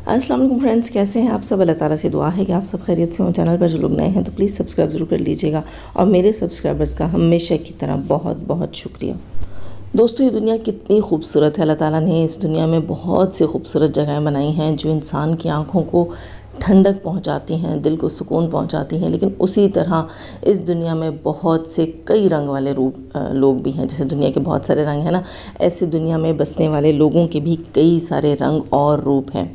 السلام علیکم فرینڈس، کیسے ہیں آپ سب؟ اللہ تعالیٰ سے دعا ہے کہ آپ سب خیریت سے ہوں۔ چینل پر جو لوگ نئے ہیں تو پلیز سبسکرائب ضرور کر لیجیے گا، اور میرے سبسکرائبرز کا ہمیشہ کی طرح بہت بہت شکریہ۔ دوستو، یہ دنیا کتنی خوبصورت ہے۔ اللہ تعالیٰ نے اس دنیا میں بہت سی خوبصورت جگہیں بنائی ہیں جو انسان کی آنکھوں کو ٹھنڈک پہنچاتی ہیں، دل کو سکون پہنچاتی ہیں، لیکن اسی طرح اس دنیا میں بہت سے کئی رنگ والے لوگ بھی ہیں۔ جیسے دنیا کے بہت سارے رنگ ہیں نا، ایسے دنیا میں بسنے والے لوگوں کے بھی کئی سارے رنگ اور روپ ہیں۔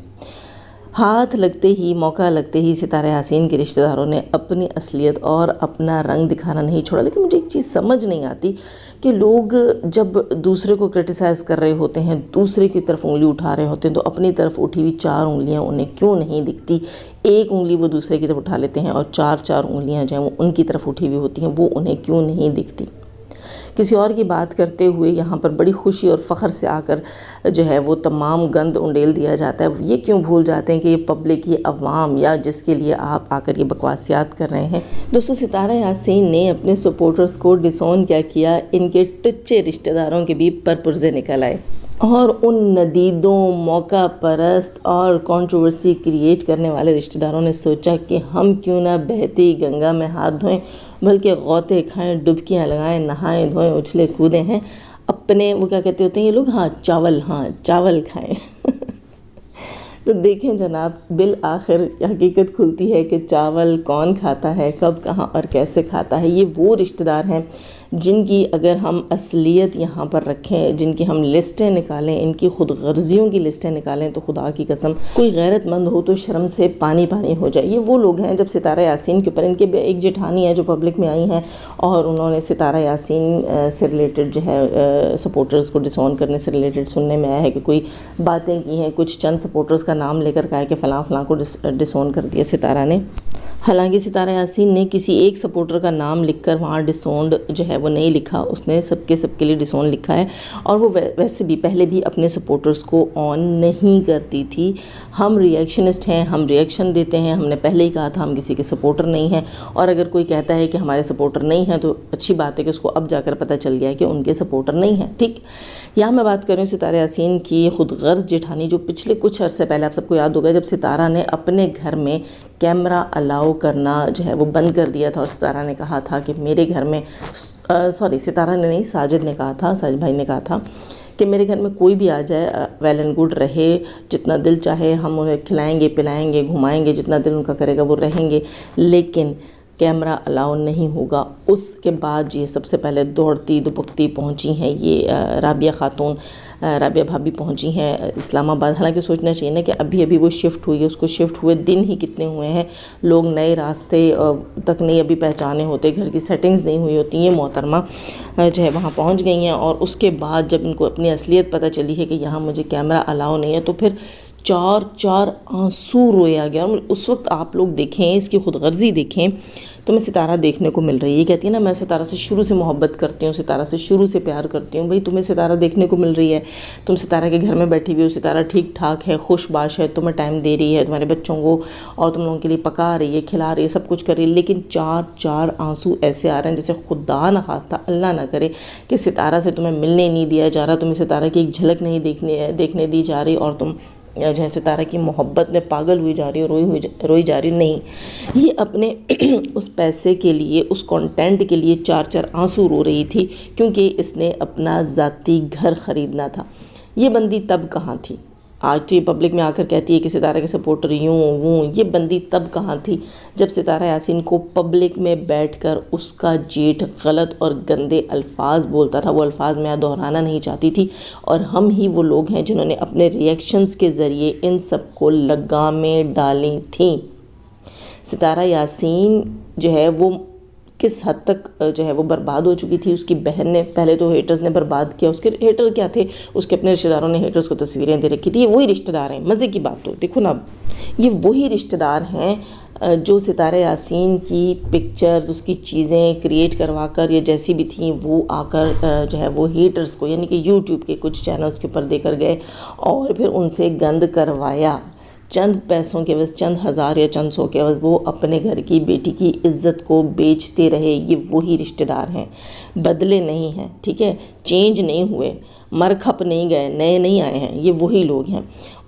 ہاتھ لگتے ہی، موقع لگتے ہی ستارہ یاسین کے رشتہ داروں نے اپنی اصلیت اور اپنا رنگ دکھانا نہیں چھوڑا۔ لیکن مجھے ایک چیز سمجھ نہیں آتی کہ لوگ جب دوسرے کو کرٹیسائز کر رہے ہوتے ہیں، دوسرے کی طرف انگلی اٹھا رہے ہوتے ہیں، تو اپنی طرف اٹھی ہوئی 4 انگلیاں انہیں کیوں نہیں دکھتی؟ ایک انگلی وہ دوسرے کی طرف اٹھا لیتے ہیں، اور 4 انگلیاں جو ہیں وہ ان کی طرف اٹھی ہوئی ہوتی ہیں، وہ انہیں کیوں نہیں دکھتی؟ کسی اور کی بات کرتے ہوئے یہاں پر بڑی خوشی اور فخر سے آ کر جو ہے وہ تمام گند انڈیل دیا جاتا ہے۔ یہ کیوں بھول جاتے ہیں کہ یہ پبلک، یہ عوام، یا جس کے لیے آپ آ کر یہ بکواسیات کر رہے ہیں؟ دوستو، ستارہ یاسین نے اپنے سپورٹرز کو ڈسون کیا کیا؟ ان کے ٹچے رشتہ داروں کے بھی پرپرزے نکل آئے، اور ان ندیدوں، موقع پرست اور کنٹروورسی کریٹ کرنے والے رشتہ داروں نے سوچا کہ ہم کیوں نہ بہتی گنگا میں ہاتھ دھوئیں، بلکہ غوطے کھائیں، ڈبکیاں لگائیں، نہائیں دھوئیں، اچھلے کودیں ہیں اپنے، وہ کیا کہتے ہوتے ہیں یہ لوگ، چاول کھائیں۔ تو دیکھیں جناب، بالآخر حقیقت کھلتی ہے کہ چاول کون کھاتا ہے، کب، کہاں اور کیسے کھاتا ہے۔ یہ وہ رشتہ دار ہیں جن کی اگر ہم اصلیت یہاں پر رکھیں، جن کی ہم لسٹیں نکالیں، ان کی خود غرضیوں کی لسٹیں نکالیں، تو خدا کی قسم کوئی غیرت مند ہو تو شرم سے پانی پانی ہو جائے۔ یہ وہ لوگ ہیں، جب ستارہ یاسین کے اوپر، ان کے ایک جیٹھانی ہے جو پبلک میں آئی ہیں، اور انہوں نے ستارہ یاسین سے ریلیٹڈ جو ہے سپورٹرز کو ڈسون کرنے سے ریلیٹڈ سننے میں آیا ہے کہ کوئی باتیں کی ہیں، کچھ چند سپورٹرز کا نام لے کر کہا ہے کہ فلاں فلاں کو ڈسون کر دیا ستارہ نے۔ حالانکہ ستارہ یاسین نے کسی ایک سپورٹر کا نام لکھ کر وہاں ڈسونڈ جو ہے وہ نہیں لکھا، اس نے سب کے لیے ڈسون لکھا ہے، اور وہ ویسے بھی پہلے بھی اپنے سپورٹرز کو آن نہیں کرتی تھی۔ ہم ریئیکشنسٹ ہیں، ہم ریئیکشن دیتے ہیں، ہم نے پہلے ہی کہا تھا ہم کسی کے سپورٹر نہیں ہیں، اور اگر کوئی کہتا ہے کہ ہمارے سپورٹر نہیں ہیں تو اچھی بات ہے کہ اس کو اب جا کر پتہ چل گیا ہے کہ ان کے سپورٹر نہیں ہیں، ٹھیک۔ یہاں میں بات کر رہی ہوں ستارہ یاسین کی خود غرض جیٹھانی، جو پچھلے کچھ عرصے پہلے، آپ سب کو یاد ہوگا، جب ستارہ نے اپنے گھر میں کیمرہ الاؤ کرنا جو ہے وہ بند کر دیا تھا، اور ستارہ نے کہا تھا کہ میرے گھر میں ستارہ نے نہیں، ساجد نے کہا تھا، ساجد بھائی نے کہا تھا کہ میرے گھر میں کوئی بھی آ جائے، ویل اینڈ گڈ رہے، جتنا دل چاہے ہم انہیں کھلائیں گے، پلائیں گے، گھمائیں گے، جتنا دل ان کا کرے گا وہ رہیں گے، لیکن کیمرہ الاؤ نہیں ہوگا۔ اس کے بعد یہ سب سے پہلے دوڑتی دپکتی پہنچی ہیں، یہ رابعہ بھابی پہنچی ہیں اسلام آباد۔ حالانکہ سوچنا چاہیے نا کہ ابھی وہ شفٹ ہوئی ہے، اس کو شفٹ ہوئے دن ہی کتنے ہوئے ہیں، لوگ نئے راستے تک نہیں ابھی پہچانے ہوتے، گھر کی سیٹنگز نہیں ہوئی ہوتی، یہ محترمہ جو ہے وہاں پہنچ گئی ہیں، اور اس کے بعد جب ان کو اپنی اصلیت پتہ چلی ہے کہ یہاں مجھے کیمرہ الاؤ نہیں ہے، تو پھر 4 آنسو رویا گیا۔ اور اس وقت آپ لوگ دیکھیں، اس کی خود غرضی دیکھیں، تو میں ستارہ دیکھنے کو مل رہی ہے، یہ کہتی ہے نا میں ستارہ سے شروع سے محبت کرتی ہوں، ستارہ سے شروع سے پیار کرتی ہوں۔ بھئی تمہیں ستارہ دیکھنے کو مل رہی ہے، تم ستارہ کے گھر میں بیٹھی ہوئی ہو، ستارہ ٹھیک ٹھاک ہے، خوش باش ہے، تمہیں ٹائم دے رہی ہے تمہارے بچوں کو، اور تم لوگوں کے لیے پکا رہی ہے، کھلا رہی ہے، سب کچھ کر رہی ہے، لیکن 4 آنسو ایسے آ رہے ہیں جیسے خدا نخواستہ اللہ نہ کرے کہ ستارہ سے تمہیں ملنے نہیں دیا جا رہا، تمہیں ستارہ کی ایک جھلک نہیں دیکھنے دی جا رہی، اور تم جو ہے ستارہ کی محبت میں پاگل ہوئی جا رہی ہے، روئی جا رہی۔ نہیں، یہ اپنے اس پیسے کے لیے، اس کانٹینٹ کے لیے 4 آنسو رو رہی تھی، کیونکہ اس نے اپنا ذاتی گھر خریدنا تھا۔ یہ بندی تب کہاں تھی؟ آج تو یہ پبلک میں آ کر کہتی ہے کہ ستارہ کے سپورٹر یوں وہ، یہ بندی تب کہاں تھی جب ستارہ یاسین کو پبلک میں بیٹھ کر اس کا جیٹھ غلط اور گندے الفاظ بولتا تھا؟ وہ الفاظ میں دہرانا نہیں چاہتی تھی، اور ہم ہی وہ لوگ ہیں جنہوں نے اپنے ریئیکشنز کے ذریعے ان سب کو لگامیں ڈالی تھیں۔ ستارہ یاسین جو ہے وہ کس حد تک جو ہے وہ برباد ہو چکی تھی۔ اس کی بہن نے، پہلے تو ہیٹرز نے برباد کیا، اس کے ہیٹر کیا تھے، اس کے اپنے رشتہ داروں نے ہیٹرز کو تصویریں دے رکھی تھی۔ یہ وہی رشتہ دار ہیں، مزے کی بات تو دیکھو نا، یہ وہی رشتہ دار ہیں جو ستارہ یاسین کی پکچرز، اس کی چیزیں کریٹ کروا کر یا جیسی بھی تھیں وہ آ کر جو ہے وہ ہیٹرز کو، یعنی کہ یوٹیوب کے کچھ چینلز کے اوپر دے کر گئے، اور پھر ان سے گند کروایا۔ چند پیسوں کے عوض، چند ہزار یا چند سو کے عوض وہ اپنے گھر کی بیٹی کی عزت کو بیچتے رہے۔ یہ وہی رشتہ دار ہیں، بدلے نہیں ہیں، ٹھیک ہے، چینج نہیں ہوئے، مر کھپ نہیں گئے، نئے نہیں آئے ہیں، یہ وہی لوگ ہیں۔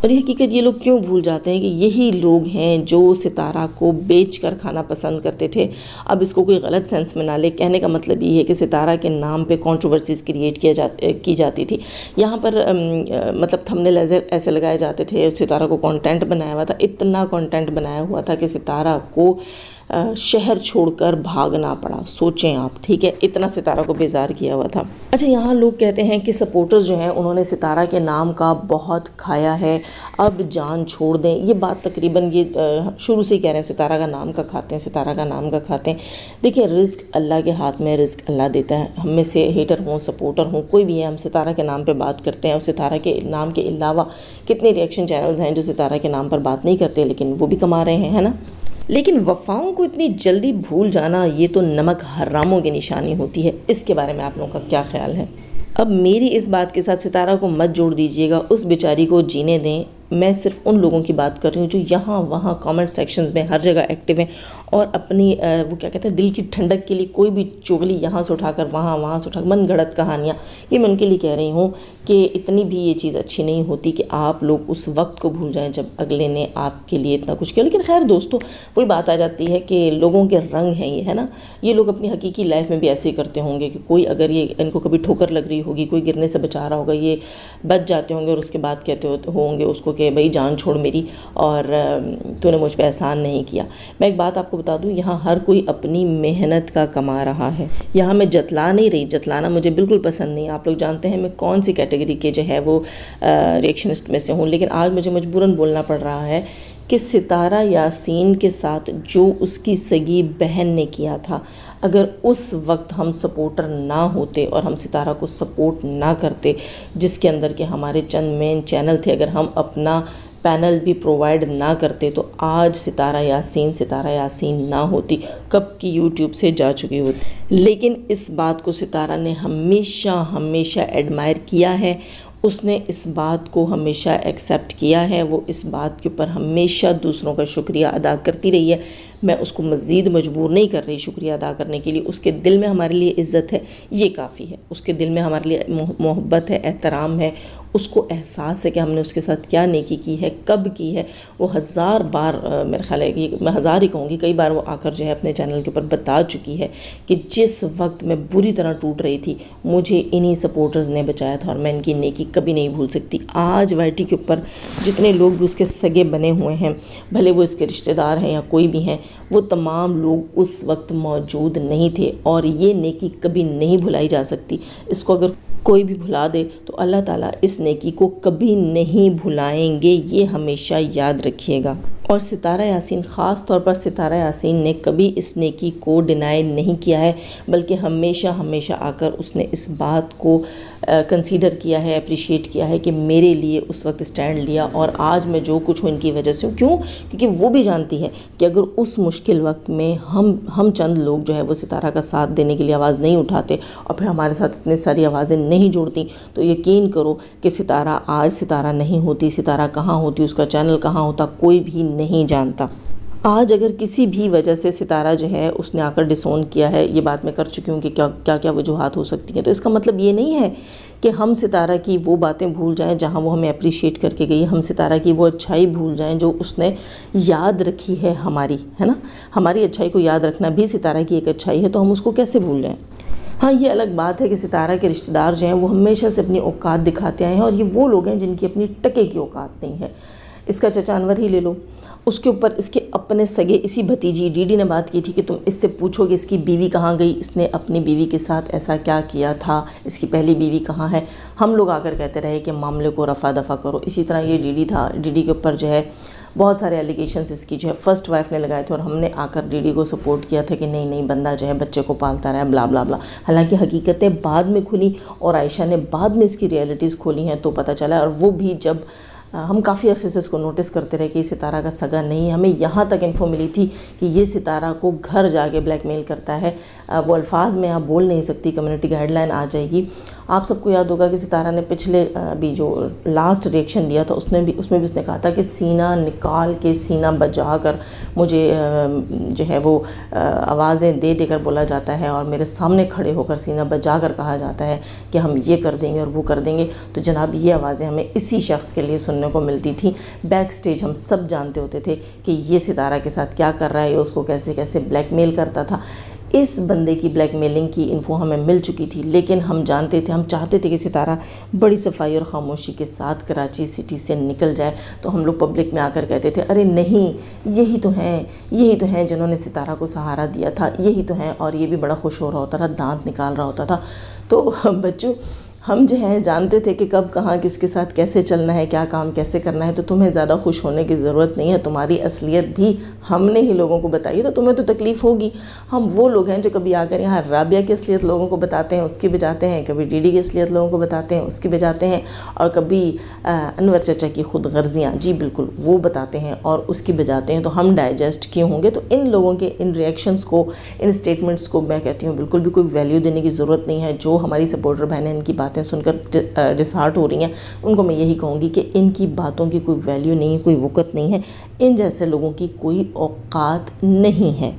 اور یہ حقیقت یہ لوگ کیوں بھول جاتے ہیں کہ یہی لوگ ہیں جو ستارہ کو بیچ کر کھانا پسند کرتے تھے۔ اب اس کو کوئی غلط سینس میں نہ لے، کہنے کا مطلب یہ ہے کہ ستارہ کے نام پہ کنٹروورسیز کریٹ کی جاتی تھی۔ یہاں پر مطلب تھمبنیل ایسے لگائے جاتے تھے، ستارہ کو کانٹینٹ بنایا ہوا تھا، اتنا کانٹینٹ بنایا ہوا تھا کہ ستارہ کو شہر چھوڑ کر بھاگنا پڑا۔ سوچیں آپ، ٹھیک ہے، اتنا ستارہ کو بیزار کیا ہوا تھا۔ اچھا، یہاں لوگ کہتے ہیں کہ سپورٹرز جو ہیں انہوں نے ستارہ کے نام کا بہت کھایا ہے، اب جان چھوڑ دیں۔ یہ بات تقریباً یہ شروع سے ہی کہہ رہے ہیں ستارہ کا نام کا کھاتے ہیں، ستارہ کا نام کا کھاتے ہیں۔ دیکھیں، رزق اللہ کے ہاتھ میں، رزق اللہ دیتا ہے۔ ہم میں سے ہیٹر ہوں، سپورٹر ہوں، کوئی بھی ہے، ہم ستارہ کے نام پہ بات کرتے ہیں، اور ستارہ کے نام کے علاوہ کتنے ریئیکشن چینلز ہیں جو ستارہ کے نام پر بات نہیں کرتے لیکن وہ بھی کما رہے ہیں، ہے نا۔ لیکن وفاؤں کو اتنی جلدی بھول جانا، یہ تو نمک حراموں کی نشانی ہوتی ہے۔ اس کے بارے میں آپ لوگوں کا کیا خیال ہے؟ اب میری اس بات کے ساتھ ستارہ کو مت جوڑ دیجیے گا، اس بیچاری کو جینے دیں۔ میں صرف ان لوگوں کی بات کر رہی ہوں جو یہاں وہاں کامنٹ سیکشنز میں ہر جگہ ایکٹیو ہیں، اور اپنی وہ کیا کہتے ہیں، دل کی ٹھنڈک کے لیے کوئی بھی چغلی یہاں سے اٹھا کر وہاں سے اٹھا کر من گھڑت کہانیاں، یہ میں ان کے لیے کہہ رہی ہوں کہ اتنی بھی یہ چیز اچھی نہیں ہوتی کہ آپ لوگ اس وقت کو بھول جائیں جب اگلے نے آپ کے لیے اتنا کچھ کیا۔ لیکن خیر دوستو، وہی بات آ جاتی ہے کہ لوگوں کے رنگ ہیں یہ، ہے نا۔ یہ لوگ اپنی حقیقی لائف میں بھی ایسے ہی کرتے ہوں گے کہ کوئی اگر یہ ان کو کبھی ٹھوکر لگ رہی ہوگی، کوئی گرنے سے بچا رہا ہوگا، یہ بچ جاتے ہوں گے، اور اس کے بعد کہتے ہوں گے اس کو کہ بھائی جان چھوڑ میری، اور تو نے مجھ پہ احسان نہیں کیا۔ میں ایک بات آپ کو بتا دوں، یہاں ہر کوئی اپنی محنت کا کما رہا ہے۔ یہاں میں جتلا نہیں رہی، جتلانا مجھے بالکل پسند نہیں۔ آپ لوگ جانتے ہیں میں کون سی کیٹیگری کے جو ہے وہ ریئیکشنسٹ میں سے ہوں، لیکن آج مجھے مجبوراً بولنا پڑ رہا ہے کہ ستارہ یاسین کے ساتھ جو اس کی سگی بہن نے کیا تھا، اگر اس وقت ہم سپورٹر نہ ہوتے اور ہم ستارہ کو سپورٹ نہ کرتے، جس کے اندر کہ ہمارے چند مین چینل تھے، اگر ہم اپنا پینل بھی پرووائڈ نہ کرتے تو آج ستارہ یاسین نہ ہوتی، کب کی یوٹیوب سے جا چکی ہوتی۔ لیکن اس بات کو ستارہ نے ہمیشہ ایڈمائر کیا ہے، اس نے اس بات کو ہمیشہ ایکسیپٹ کیا ہے، وہ اس بات کے اوپر ہمیشہ دوسروں کا شکریہ ادا کرتی رہی ہے۔ میں اس کو مزید مجبور نہیں کر رہی شکریہ ادا کرنے کے لیے، اس کے دل میں ہمارے لیے عزت ہے، یہ کافی ہے۔ اس کے دل میں ہمارے لیے محبت ہے، احترام ہے، اس کو احساس ہے کہ ہم نے اس کے ساتھ کیا نیکی کی ہے، کب کی ہے۔ وہ 1000 بار، میرے خیال ہے کہ میں 1000 ہی کہوں گی، کئی بار وہ آ کر جو ہے اپنے چینل کے اوپر بتا چکی ہے کہ جس وقت میں بری طرح ٹوٹ رہی تھی مجھے انہی سپورٹرز نے بچایا تھا، اور میں ان کی نیکی کبھی نہیں بھول سکتی۔ آج وائی ٹی کے اوپر جتنے لوگ بھی اس کے سگے بنے ہوئے ہیں، بھلے وہ اس کے رشتہ دار ہیں یا کوئی بھی ہیں، وہ تمام لوگ اس وقت موجود نہیں تھے، اور یہ نیکی کبھی نہیں بھلائی جا سکتی۔ اس کو اگر کوئی بھی بھلا دے تو اللہ تعالیٰ اس نیکی کو کبھی نہیں بھلائیں گے، یہ ہمیشہ یاد رکھیے گا۔ اور ستارہ یاسین، خاص طور پر ستارہ یاسین نے کبھی اس نیکی کو ڈینائی نہیں کیا ہے، بلکہ ہمیشہ آ کر اس نے اس بات کو کنسیڈر کیا ہے، اپریشیٹ کیا ہے کہ میرے لیے اس وقت سٹینڈ لیا، اور آج میں جو کچھ ہوں ان کی وجہ سے ہوں۔ کیوں؟ کیونکہ وہ بھی جانتی ہے کہ اگر اس مشکل وقت میں ہم چند لوگ جو ہے وہ ستارہ کا ساتھ دینے کے لیے آواز نہیں اٹھاتے، اور پھر ہمارے ساتھ اتنے ساری آوازیں نہیں جوڑتی، تو یقین کرو کہ ستارہ آج ستارہ نہیں ہوتی، ستارہ کہاں ہوتی، اس کا چینل کہاں ہوتا، کوئی بھی نہیں جانتا۔ آج اگر کسی بھی وجہ سے ستارہ جو ہے اس نے آ کر ڈسون کیا ہے، یہ بات میں کر چکی ہوں کہ کیا وجوہات ہو سکتی ہیں، تو اس کا مطلب یہ نہیں ہے کہ ہم ستارہ کی وہ باتیں بھول جائیں جہاں وہ ہمیں اپریشیٹ کر کے گئی، ہم ستارہ کی وہ اچھائی بھول جائیں جو اس نے یاد رکھی ہے ہماری، ہے نا۔ ہماری اچھائی کو یاد رکھنا بھی ستارہ کی ایک اچھائی ہے، تو ہم اس کو کیسے بھول جائیں۔ ہاں، یہ الگ بات ہے کہ ستارہ کے رشتہ دار جو ہیں وہ ہمیشہ سے اپنی اوقات دکھاتے آئے ہیں، اور یہ وہ لوگ ہیں جن کی اپنی ٹکے کی اوقات نہیں ہے۔ اس کا چچا انور ہی لے لو، اس کے اوپر اس کے اپنے سگے، اسی بھتیجی ڈی ڈی نے بات کی تھی کہ تم اس سے پوچھو کہ اس کی بیوی کہاں گئی، اس نے اپنی بیوی کے ساتھ ایسا کیا کیا تھا، اس کی پہلی بیوی کہاں ہے۔ ہم لوگ آ کر کہتے رہے کہ معاملے کو رفع دفع کرو۔ اسی طرح یہ ڈی ڈی تھا، ڈی ڈی کے اوپر جو ہے بہت سارے ایلیگیشنز اس کی جو ہے فرسٹ وائف نے لگائے تھے، اور ہم نے آ کر ڈی ڈی کو سپورٹ کیا تھا کہ نہیں بندہ جو ہے بچے کو پالتا رہا، بلا بلا بلا۔ حالانکہ حقیقتیں بعد میں کھلی، اور عائشہ نے بعد میں اس کی ریئلٹیز کھولی ہیں تو پتہ چلا، اور وہ بھی جب ہم کافی عرصے سے اس کو نوٹس کرتے رہے کہ یہ ستارہ کا سگا نہیں ہے۔ ہمیں یہاں تک انفو ملی تھی کہ یہ ستارہ کو گھر جا کے بلیک میل کرتا ہے۔ وہ الفاظ میں آپ بول نہیں سکتی، کمیونٹی گائیڈ لائن آ جائے گی۔ آپ سب کو یاد ہوگا کہ ستارہ نے پچھلے بھی جو لاسٹ ریئیکشن دیا تھا اس میں بھی اس نے کہا تھا کہ سینہ نکال کے سینہ بجا کر مجھے جو ہے وہ آوازیں دے دے کر بولا جاتا ہے اور میرے سامنے کھڑے ہو کر سینہ بجا کر کہا جاتا ہے کہ ہم یہ کر دیں گے اور وہ کر دیں گے. تو جناب یہ آوازیں ہمیں اسی شخص کے لیے سننے کو ملتی تھی. بیک سٹیج ہم سب جانتے ہوتے تھے کہ یہ ستارہ کے ساتھ کیا کر رہا ہے, اس کو کیسے کیسے بلیک میل کرتا تھا. اس بندے کی بلیک میلنگ کی انفو ہمیں مل چکی تھی, لیکن ہم جانتے تھے, ہم چاہتے تھے کہ ستارہ بڑی صفائی اور خاموشی کے ساتھ کراچی سٹی سے نکل جائے. تو ہم لوگ پبلک میں آ کر کہتے تھے ارے نہیں, یہی تو ہیں جنہوں نے ستارہ کو سہارا دیا تھا, یہی تو ہیں. اور یہ بھی بڑا خوش ہو رہا ہوتا تھا, دانت نکال رہا ہوتا تھا. تو بچوں ہم جو ہیں جانتے تھے کہ کب کہاں کس کے ساتھ کیسے چلنا ہے, کیا کام کیسے کرنا ہے. تو تمہیں زیادہ خوش ہونے کی ضرورت نہیں ہے, تمہاری اصلیت بھی ہم نے ہی لوگوں کو بتائی ہے, تو تمہیں تو تکلیف ہوگی. ہم وہ لوگ ہیں جو کبھی آ کر یہاں رابعہ کی اصلیت لوگوں کو بتاتے ہیں, اس کی بجاتے ہیں, کبھی ڈی ڈی کی اصلیت لوگوں کو بتاتے ہیں, اس کی بجاتے ہیں, اور کبھی انور چچا کی خود غرضیاں, جی بالکل وہ بتاتے ہیں اور اس کی بجاتے ہیں. تو ہم ڈائجسٹ کیوں ہوں گے؟ تو ان لوگوں کے ان ریئیکشنز کو, ان سٹیٹمنٹس کو میں کہتی ہوں بالکل بھی کوئی ویلیو دینے کی ضرورت نہیں ہے. جو ہماری سپورٹر بہنیں ان کی باتیں سن کر ڈسہارٹ ہو رہی ہیں, ان کو میں یہی کہوں گی کہ ان کی باتوں کی کوئی ویلیو نہیں ہے, کوئی وقت نہیں ہے. ان جیسے لوگوں کی کوئی اوقات نہیں ہے.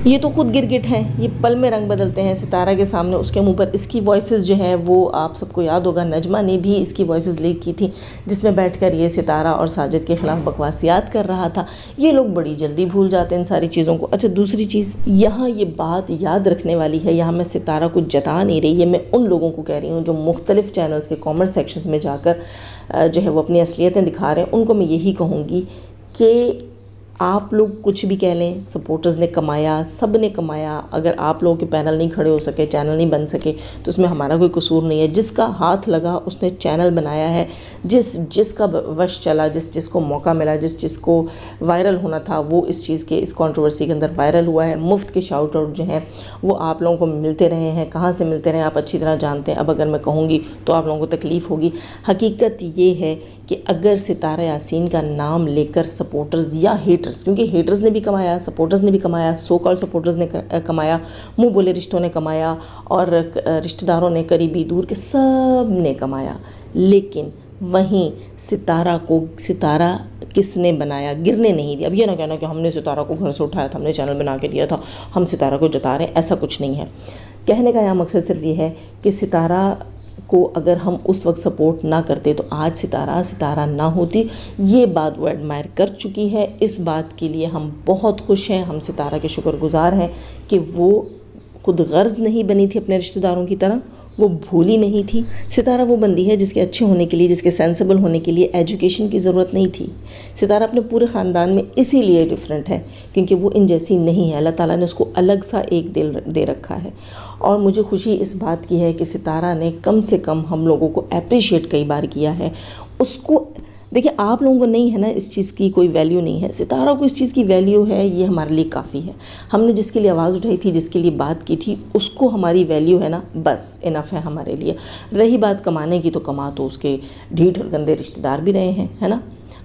یہ تو خود گرگٹ ہیں, یہ پل میں رنگ بدلتے ہیں ستارہ کے سامنے. اس کے منہ پر اس کی وائسز جو ہے وہ آپ سب کو یاد ہوگا, نجمہ نے بھی اس کی وائسز لیک کی تھی جس میں بیٹھ کر یہ ستارہ اور ساجد کے خلاف بکواسیات کر رہا تھا. یہ لوگ بڑی جلدی بھول جاتے ہیں ان ساری چیزوں کو. اچھا دوسری چیز یہاں یہ بات یاد رکھنے والی ہے, یہاں میں ستارہ کو جتا نہیں رہی ہے, میں ان لوگوں کو کہہ رہی ہوں جو مختلف چینلز کے کامنٹ سیکشنز میں جا کر جو ہے وہ اپنی اصلیتیں دکھا رہے ہیں. ان کو میں یہی کہوں گی کہ آپ لوگ کچھ بھی کہہ لیں, سپورٹرز نے کمایا, سب نے کمایا. اگر آپ لوگوں کے پینل نہیں کھڑے ہو سکے, چینل نہیں بن سکے, تو اس میں ہمارا کوئی قصور نہیں ہے. جس کا ہاتھ لگا اس نے چینل بنایا ہے, جس کا وش چلا, جس کو موقع ملا, جس کو وائرل ہونا تھا, وہ اس چیز کے, اس کنٹروورسی کے اندر وائرل ہوا ہے. مفت کے شاؤٹ آؤٹ جو ہیں وہ آپ لوگوں کو ملتے رہے ہیں. کہاں سے ملتے رہے ہیں آپ اچھی طرح جانتے ہیں. اب اگر میں کہوں گی تو آپ لوگوں کو تکلیف ہوگی. حقیقت یہ ہے کہ اگر ستارہ یاسین کا نام لے کر سپورٹرز یا ہیٹرز, کیونکہ ہیٹرز نے بھی کمایا, سپورٹرز نے بھی کمایا, سو کال سپورٹرز نے کمایا, منہ بولے رشتوں نے کمایا, اور رشتہ داروں نے, قریبی دور کے سب نے کمایا. لیکن وہیں ستارہ کس نے بنایا؟ گرنے نہیں دیا. اب یہ نہ کہنا کہ ہم نے ستارہ کو گھر سے اٹھایا تھا, ہم نے چینل بنا کے دیا تھا, ہم ستارہ کو جتا رہے ہیں. ایسا کچھ نہیں ہے. کہنے کا یہاں مقصد صرف یہ ہے کہ ستارہ کو اگر ہم اس وقت سپورٹ نہ کرتے تو آج ستارہ نہ ہوتی. یہ بات وہ ایڈمائر کر چکی ہے. اس بات کے لیے ہم بہت خوش ہیں, ہم ستارہ کے شکر گزار ہیں کہ وہ خود غرض نہیں بنی تھی اپنے رشتہ داروں کی طرح, وہ بھولی نہیں تھی. ستارہ وہ بندی ہے جس کے اچھے ہونے کے لیے, جس کے سینسیبل ہونے کے لیے ایجوکیشن کی ضرورت نہیں تھی. ستارہ اپنے پورے خاندان میں اسی لیے ڈیفرنٹ ہے کیونکہ وہ ان جیسی نہیں ہے. اللہ تعالیٰ نے اس کو الگ سا ایک دل دے رکھا ہے. اور مجھے خوشی اس بات کی ہے کہ ستارہ نے کم سے کم ہم لوگوں کو اپریشیٹ کئی بار کیا ہے. اس کو دیکھیں, آپ لوگوں کو نہیں ہے نا اس چیز کی کوئی ویلیو نہیں ہے, ستارہ کو اس چیز کی ویلیو ہے. یہ ہمارے لیے کافی ہے. ہم نے جس کے لیے آواز اٹھائی تھی, جس کے لیے بات کی تھی, اس کو ہماری ویلیو ہے نا, بس انف ہے ہمارے لیے. رہی بات کمانے کی, تو کما تو اس کے ڈھیٹ اور گندے رشتہ دار بھی رہے ہیں, ہے نا.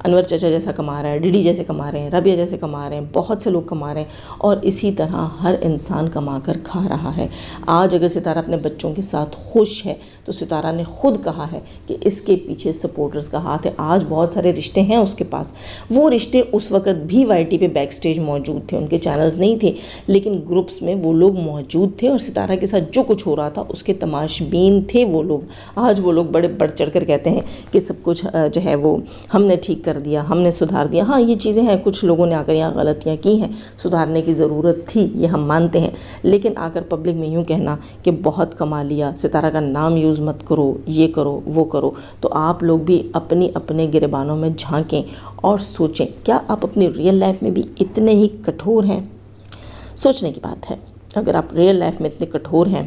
انور چچا جیسا کما رہا ہے, ڈی ڈی جیسے کما رہے ہیں, رابعہ جیسے کما رہے ہیں, بہت سے لوگ کما رہے ہیں, اور اسی طرح ہر انسان کما کر کھا رہا ہے. آج اگر ستارہ اپنے بچوں کے ساتھ خوش ہے تو ستارہ نے خود کہا ہے کہ اس کے پیچھے سپورٹرز کا ہاتھ ہے. آج بہت سارے رشتے ہیں اس کے پاس. وہ رشتے اس وقت بھی وائی ٹی پہ بیک سٹیج موجود تھے, ان کے چینلز نہیں تھے, لیکن گروپس میں وہ لوگ موجود تھے, اور ستارہ کے ساتھ جو کچھ ہو رہا تھا اس کے تماشبین تھے وہ لوگ. آج وہ لوگ بڑے بڑھ چڑھ کر کہتے ہیں کہ سب کچھ جو ہے وہ ہم نے ٹھیک کر دیا, ہم نے سدھار دیا. ہاں یہ چیزیں ہیں, کچھ لوگوں نے آ کر یہاں غلطیاں کی ہیں, سدھارنے کی ضرورت تھی, یہ ہم مانتے ہیں. لیکن آ کر پبلک میں یوں کہنا کہ بہت کما لیا, ستارہ کا نام یوز مت کرو, یہ کرو وہ کرو, تو آپ لوگ بھی اپنے گریبانوں میں جھانکیں اور سوچیں, کیا آپ اپنی ریئل لائف میں بھی اتنے ہی کٹھور ہیں؟ سوچنے کی بات ہے. اگر آپ ریئل لائف میں اتنے کٹھور ہیں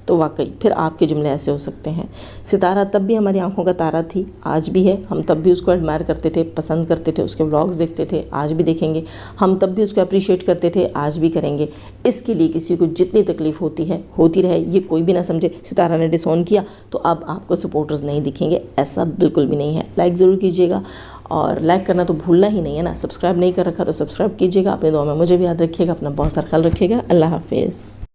تو واقعی پھر آپ کے جملے ایسے ہو سکتے ہیں. ستارہ تب بھی ہماری آنکھوں کا تارا تھی, آج بھی ہے. ہم تب بھی اس کو ایڈمائر کرتے تھے, پسند کرتے تھے, اس کے ولاگز دیکھتے تھے, آج بھی دیکھیں گے. ہم تب بھی اس کو اپریشیٹ کرتے تھے, آج بھی کریں گے. اس کے لیے کسی کو جتنی تکلیف ہوتی ہے ہوتی رہے, یہ کوئی بھی نہ سمجھے. ستارہ نے ڈس آن کیا تو اب آپ کو سپورٹرز نہیں دکھیں گے, ایسا بالکل بھی نہیں ہے. لائک ضرور کیجیے گا, اور لائک کرنا تو بھولنا ہی نہیں ہے نا. سبسکرائب نہیں کر رکھا تو سبسکرائب کیجیے گا. اپنے دعا میں مجھے بھی یاد رکھیے گا. اپنا بہت سارا خیال رکھیے گا. اللہ حافظ.